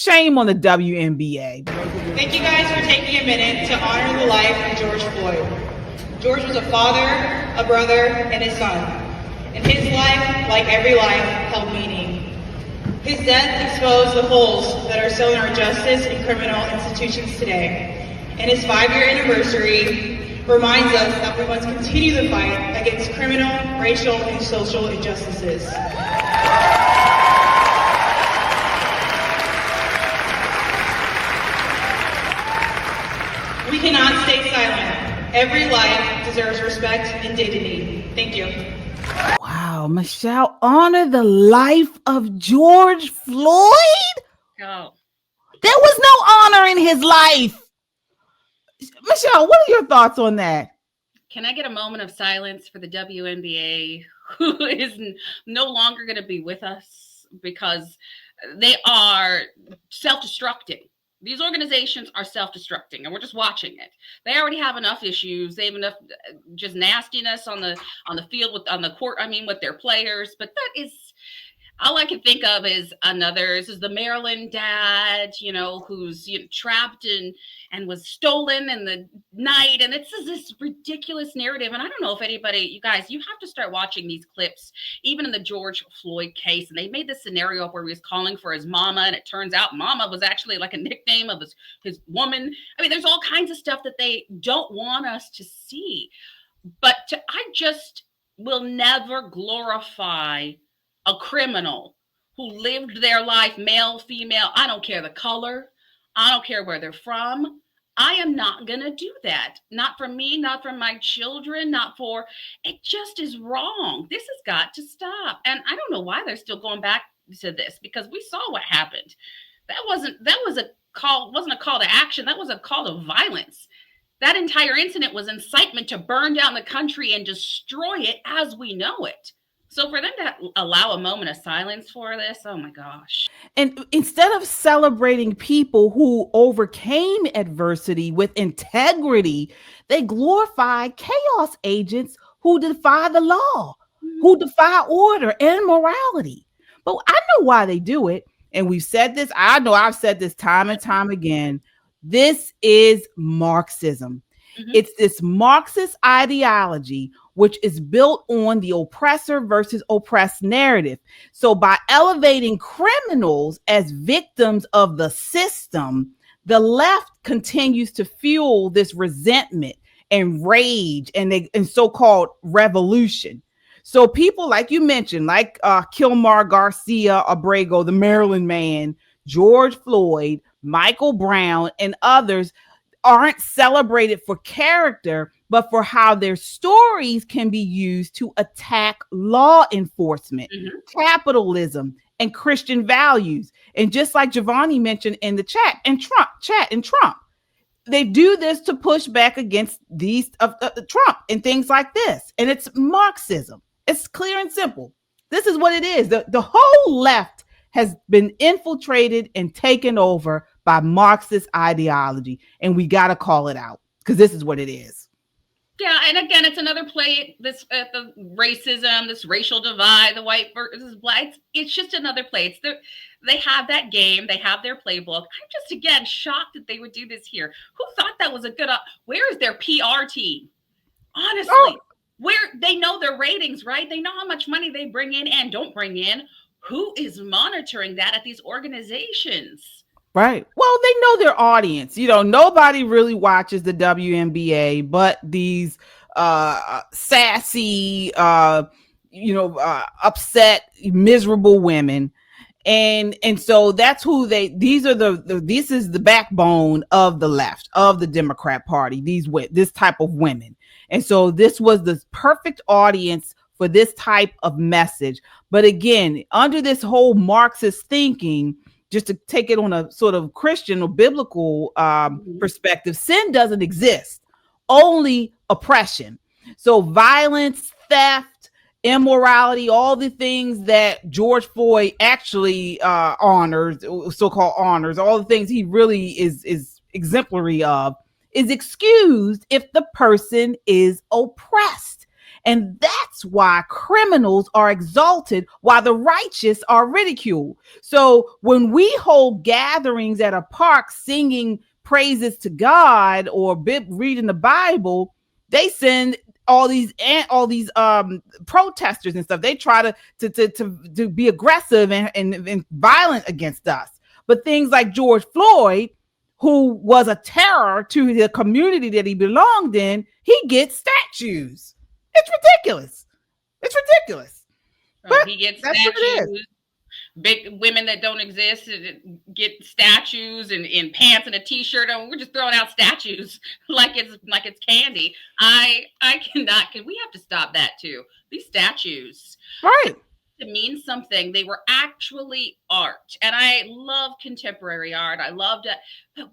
Shame on the WNBA. Thank you guys for taking a minute to honor the life of George Floyd. George was a father, a brother, and a son. And his life, like every life, held meaning. His death exposed the holes that are still in our justice and criminal institutions today. And his 5-year anniversary reminds us that we must continue the fight against criminal, racial, and social injustices. We cannot stay silent. Every life deserves respect and dignity. Thank you. Wow, Michelle, honor the life of George Floyd? Oh. There was no honor in his life. Michelle, what are your thoughts on that? Can I get a moment of silence for the WNBA, who is no longer going to be with us because they are self-destructing? These organizations are self-destructing, and we're just watching it. They already have enough issues. They have enough just nastiness on the field on the court. I mean, with their players. But that is all I can think of is this is the Maryland dad, who's trapped and was stolen in the night. And it's this ridiculous narrative. And I don't know if anybody, you guys, you have to start watching these clips, even in the George Floyd case. And they made this scenario up where he was calling for his mama. And it turns out mama was actually like a nickname of his woman. I mean, there's all kinds of stuff that they don't want us to see. But I just will never glorify a criminal who lived their life, male, female. I don't care the color. I don't care where they're from. I am not going to do that. Not for me, not for my children, it just is wrong. This has got to stop. And I don't know why they're still going back to this, because we saw what happened. Wasn't a call to action. That was a call to violence. That entire incident was incitement to burn down the country and destroy it as we know it. So for them to allow a moment of silence for this, oh my gosh. And instead of celebrating people who overcame adversity with integrity, they glorify chaos agents who defy the law, who defy order and morality. But I know why they do it. And we've said this. I know I've said this time and time again. This is Marxism. Mm-hmm. It's this Marxist ideology which is built on the oppressor versus oppressed narrative. So by elevating criminals as victims of the system, the left continues to fuel this resentment and rage and so-called revolution. So people like you mentioned, like Kilmar Garcia Abrego, the Maryland man, George Floyd, Michael Brown, and others aren't celebrated for character, but for how their stories can be used to attack law enforcement, capitalism, and Christian values. And just like Giovanni mentioned in the chat, and Trump, they do this to push back against these Trump and things like this. And it's Marxism. It's clear and simple. This is what it is. The whole left has been infiltrated and taken over by Marxist ideology. And we got to call it out because this is what it is. Yeah. And again, it's another play, the racism, this racial divide, the white versus black. It's just another play. They have that game. They have their playbook. I'm just, again, shocked that they would do this here. Who thought that was a good, where is their PR team? Honestly, where they know their ratings, right? They know how much money they bring in and don't bring in. Who is monitoring that at these organizations? Right. Well, they know their audience. Nobody really watches the WNBA, but these sassy, upset, miserable women. And so that's who this is the backbone of the left, of the Democrat Party, this type of women. And so this was the perfect audience for this type of message. But again, under this whole Marxist thinking, just to take it on a sort of Christian or biblical perspective, sin doesn't exist, only oppression. So violence, theft, immorality, all the things that George Floyd actually honors, so-called honors, all the things he really is exemplary of, is excused if the person is oppressed. And that's that's why criminals are exalted while the righteous are ridiculed. So when we hold gatherings at a park singing praises to God or reading the Bible, they send all these protesters and stuff. They try to be aggressive and violent against us. But things like George Floyd, who was a terror to the community that he belonged in, he gets statues. It's ridiculous. It's ridiculous. But he gets statues. Big women that don't exist get statues and pants and a t-shirt on. We're just throwing out statues like it's candy. I cannot. We have to stop that too. These statues, right? To mean something. They were actually art, and I love contemporary art. I loved it, but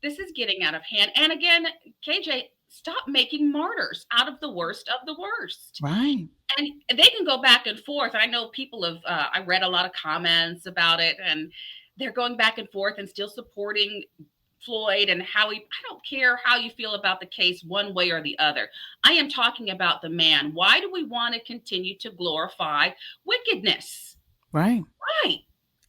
this is getting out of hand. And again, KJ, stop making martyrs out of the worst of the worst. Right. And they can go back and forth. I know people have, I read a lot of comments about it, and they're going back and forth and still supporting Floyd and I don't care how you feel about the case one way or the other. I am talking about the man. Why do we want to continue to glorify wickedness? Right. Right.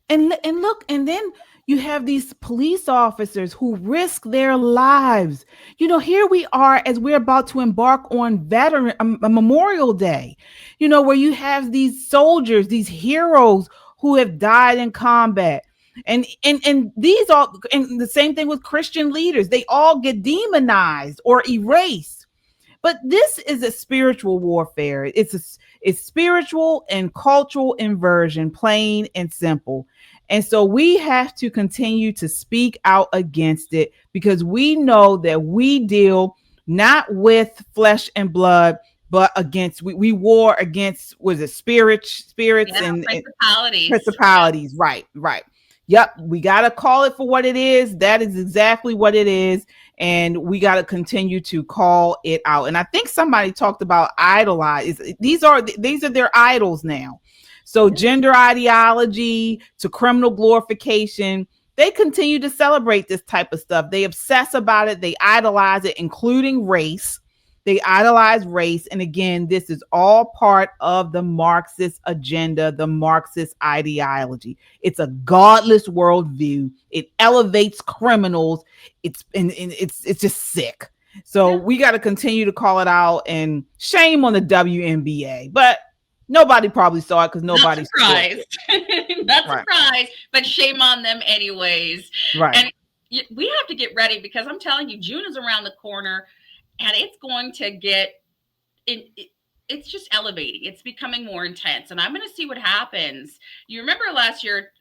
And look, and then you have these police officers who risk their lives. Here we are as we're about to embark on Memorial Day, where you have these soldiers, these heroes who have died in combat. And these all, and the same thing with Christian leaders, they all get demonized or erased. But this is a spiritual warfare. It's spiritual and cultural inversion, plain and simple. And so we have to continue to speak out against it, because we know that we deal not with flesh and blood, but we war against, spirits and principalities. Right. Yep. We got to call it for what it is. That is exactly what it is. And we got to continue to call it out. And I think somebody talked about idolize. These are their idols now. So gender ideology to criminal glorification, they continue to celebrate this type of stuff. They obsess about it. They idolize it, including race. They idolize race. And again, this is all part of the Marxist agenda, the Marxist ideology. It's a godless worldview. It elevates criminals. It's just sick. So we got to continue to call it out, and shame on the WNBA. But nobody probably saw it because nobody surprised. Not surprised, but shame on them anyways. Right. And we have to get ready, because I'm telling you, June is around the corner, and it's going to get it's just elevating. It's becoming more intense, and I'm going to see what happens. You remember last year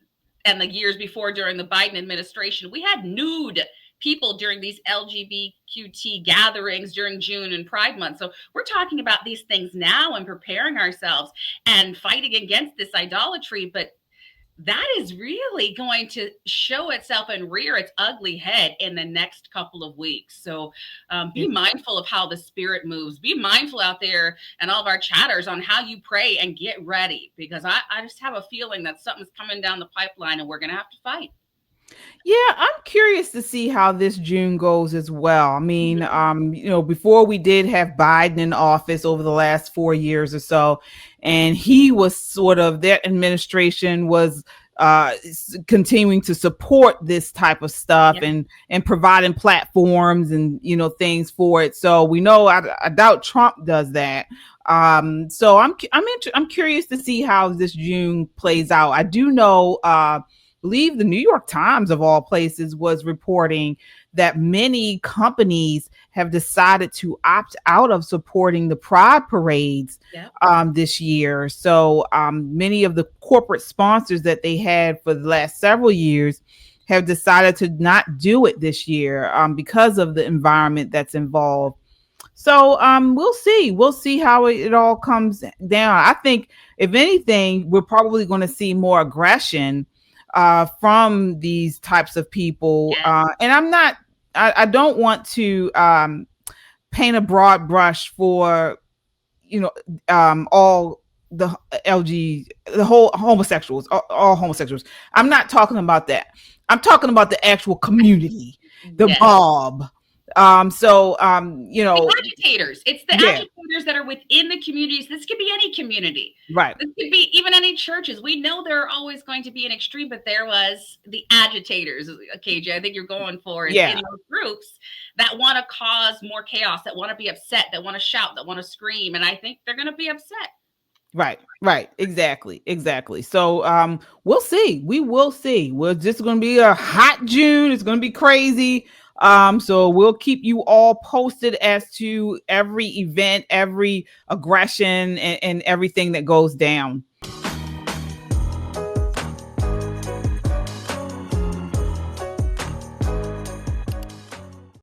and the years before, during the Biden administration, we had nude people during these LGBTQ gatherings during June and Pride Month. So we're talking about these things now and preparing ourselves and fighting against this idolatry. But that is really going to show itself and rear its ugly head in the next couple of weeks. So be mindful of how the spirit moves. Be mindful out there, and all of our chatters, on how you pray and get ready, because I just have a feeling that something's coming down the pipeline and we're going to have to fight. Yeah, I'm curious to see how this June goes as well. I mean, before we did have Biden in office over the last 4 years or so, and he was that administration was continuing to support this type of stuff and providing platforms and, things for it. So we know, I doubt Trump does that. So I'm curious to see how this June plays out. I do know, believe the New York Times, of all places, was reporting that many companies have decided to opt out of supporting the Pride parades this year. So many of the corporate sponsors that they had for the last several years have decided to not do it this year because of the environment that's involved. So we'll see. We'll see how it all comes down. I think, if anything, we're probably going to see more aggression from these types of people. And I don't want to paint a broad brush for, all the the whole homosexuals, all homosexuals. I'm not talking about that. I'm talking about the actual community, the mob, The agitators. It's the agitators that are within the communities. This could be any community. Right. This could be even any churches. We know there are always going to be an extreme, but there was the agitators, KJ, I think you're going for in those groups that want to cause more chaos, that want to be upset, that want to shout, that want to scream. And I think they're going to be upset. Right. Exactly. So we'll see. We will see. We're just going to be a hot June. It's going to be crazy. So we'll keep you all posted as to every event, every aggression, and everything that goes down.